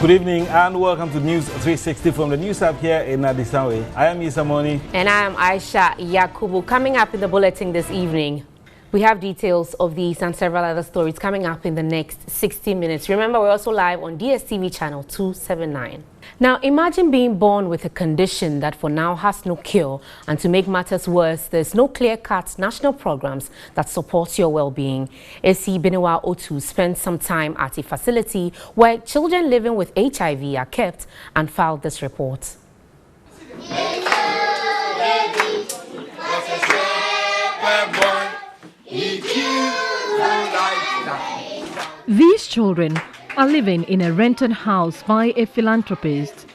Good evening and welcome to News 360 from the News Hub here in Adisawe. I am Isa Moni. And I am Aisha Yakubu. Coming up in the bulletin this evening, we have details of these and several other stories coming up in the next 60 minutes. Remember, we're also live on DSTV channel 279. Now, imagine being born with a condition that for now has no cure, and to make matters worse, there's no clear-cut national programs that support your well-being. AC Benowa Otu spent some time at a facility where children living with HIV are kept and filed this report. These children are living in a rented house by a philanthropist.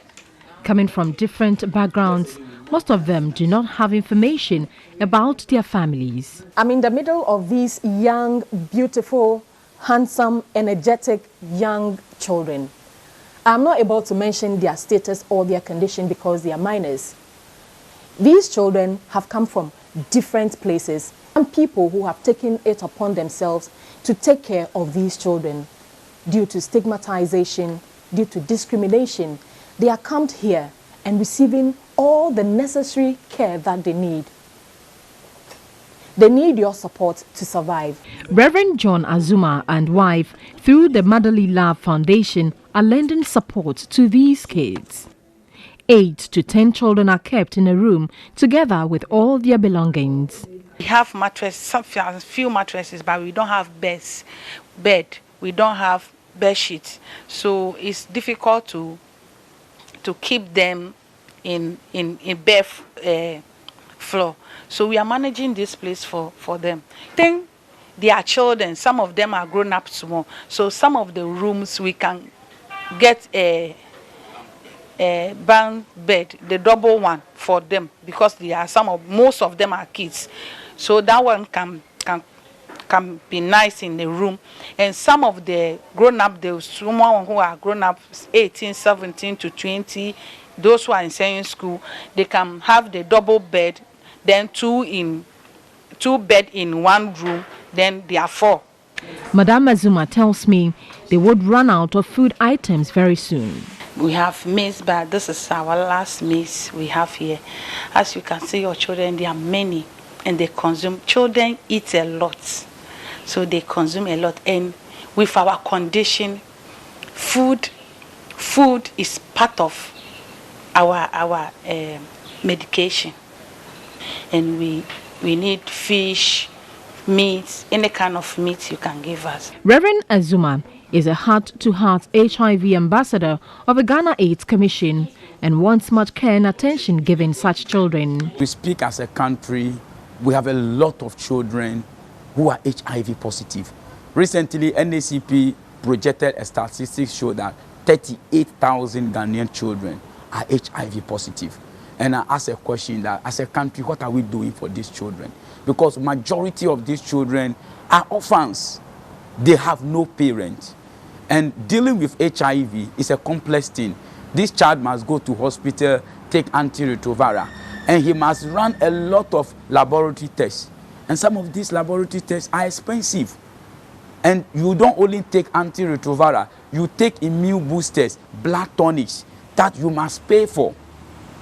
Coming from different backgrounds, most of them do not have information about their families. I'm in the middle of these young, beautiful, handsome, energetic young children. I'm not able to mention their status or their condition because they are minors. These children have come from different places and people who have taken it upon themselves to take care of these children. Due to stigmatization, due to discrimination, they are camped here and receiving all the necessary care that they need. They need your support to survive. Reverend John Azuma and wife, through the Motherly Love Foundation, are lending support to these kids. 8 to 10 children are kept in a room together with all their belongings. We have mattresses, few mattresses, but we don't have bed. We don't have bed sheets, so it's difficult to keep them in bed floor. So we are managing this place for them. Then they are children. Some of them are grown up small. So some of the rooms we can get a bunk bed, the double one for them, because they are most of them are kids. So that one can be nice in the room. And some of the grown-up, there's someone who are grown-up 18, 17 to 20, those who are in senior school, they can have the double bed, then two bed in one room, then they are 4. Madame Azuma tells me they would run out of food items very soon. We have maize, but this is our last maize we have here. As you can see, your children, there are many, and they consume. Children eat a lot. So they consume a lot, and with our condition, food is part of our medication, and we need fish, meat, any kind of meat you can give us. Reverend Azuma is a heart-to-heart HIV ambassador of the Ghana AIDS Commission and wants much care and attention given such children. We speak as a country, we have a lot of children who are HIV positive. Recently, NACP projected a statistics show that 38,000 Ghanaian children are HIV positive. And I ask a question that, as a country, what are we doing for these children? Because majority of these children are orphans. They have no parents. And dealing with HIV is a complex thing. This child must go to hospital, take antiretroviral, and he must run a lot of laboratory tests. And some of these laboratory tests are expensive. And you don't only take antiretroviral, you take immune boosters, blood tonics that you must pay for.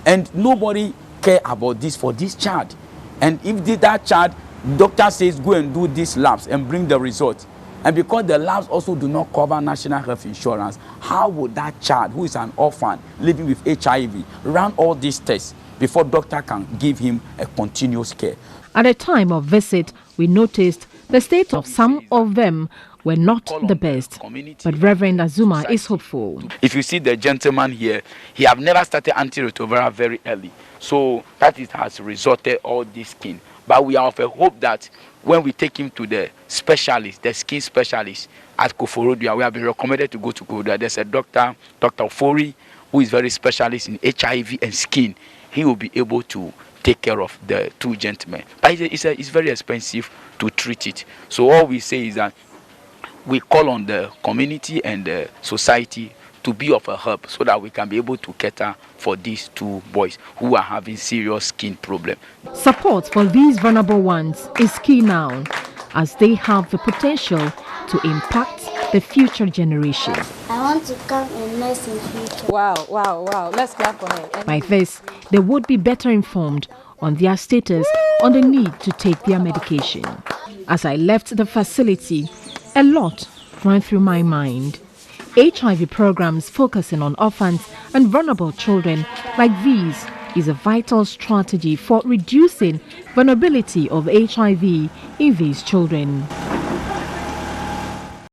And nobody care about this for this child. And if that child, doctor says go and do these labs and bring the results, and because the labs also do not cover national health insurance, how would that child who is an orphan living with HIV run all these tests before doctor can give him a continuous care? At the time of visit, we noticed the state of some of them were not the best, but Reverend Azuma is hopeful. If you see the gentleman here, he have never started antiretroviral very early, so that it has resulted all this skin. But we are of a hope that when we take him to the specialist, the skin specialist at Koforodua, we have been recommended to go to Koforodua. There's a Dr. Fori, who is very specialist in HIV and skin. He will be able to take care of the two gentlemen. But it's very expensive to treat it. So all we say is that we call on the community and the society to be of a help so that we can be able to cater for these two boys who are having serious skin problems. Support for these vulnerable ones is key now, as they have the potential to impact the future generation. I want to become a nurse in future. Wow, wow, wow. Let's clap for her. By this, they would be better informed on their status on the need to take their medication. As I left the facility, a lot ran through my mind. HIV programs focusing on orphans and vulnerable children like these is a vital strategy for reducing vulnerability of HIV in these children.